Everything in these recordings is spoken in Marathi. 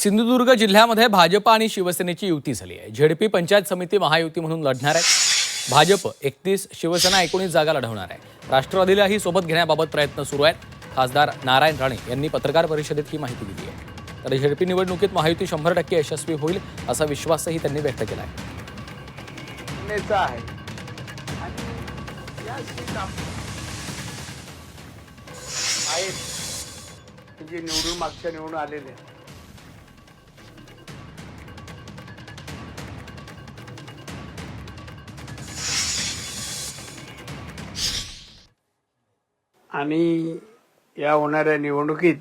सिंधुदुर्ग जिल्ह्यामध्ये भाजप आणि शिवसेनेची युती झाली आहे। झेडपी पंचायत समिती महायुती म्हणून लढणार आहे। भाजप 31, शिवसेना 19 जागा लढवणार आहे। राष्ट्रवादीलाही सोबत घेण्याबाबत प्रयत्न सुरू आहेत। खासदार नारायण राणे यांनी पत्रकार परिषदेत ही माहिती दिली आहे। तर झेडपी निवडणुकीत महायुती 100% यशस्वी होईल असा विश्वासही त्यांनी व्यक्त केला आहे। जे निवडून मागच्या निवडून आलेले आणि या होणाऱ्या निवडणुकीत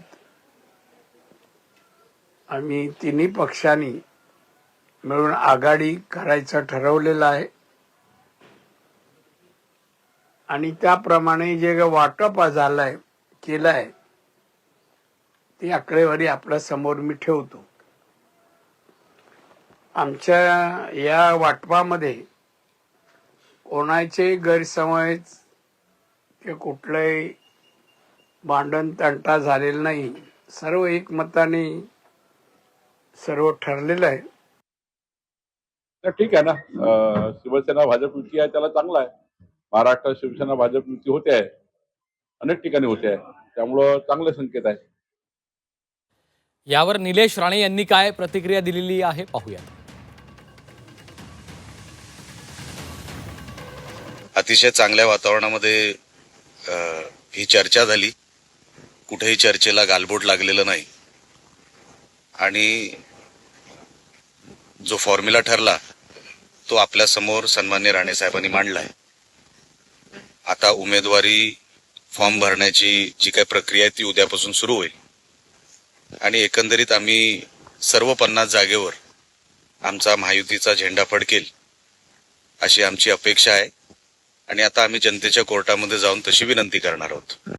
आम्ही तिन्ही पक्षांनी मिळून आघाडी करायचं ठरवलेलं आहे आणि त्याप्रमाणे जे वाटप झालंय केलंय ती आकडेवारी आपल्या समोर मी ठेवतो। आमच्या या वाटपामध्ये कोणाचे गैरसमज ते कुठलंही भांडण तंटा झालेला नाही। सर्व एकमताने सर्व ठरलेलं आहे। तर ठीक आहे ना, शिवसेना भाजप युती आहे त्याला चांगला आहे। महाराष्ट्रात शिवसेना भाजप युती होते आहे, अनेक ठिकाणी होते आहे, त्यामुळं चांगले संकेत आहे। यावर निलेश राणे यांनी काय प्रतिक्रिया दिलेली आहे पाहूया। अतिशय चांगल्या वातावरणामध्ये ही चर्चा झाली। कुठेही चर्चेला गालबोट लागलेलं नाही आणि जो फॉर्म्युला ठरला तो आपल्या समोर सन्मान्य राणे साहेबांनी मांडलाय। आता उमेदवारी फॉर्म भरण्याची जी काही प्रक्रिया आहे ती उद्यापासून सुरू होईल आणि एकंदरीत आम्ही सर्व 50 जागेवर आमचा महायुतीचा झेंडा फडकेल अशी आमची अपेक्षा आहे आणि आता आम्ही जनतेच्या कोर्टामध्ये जाऊन तशी विनंती करणार आहोत।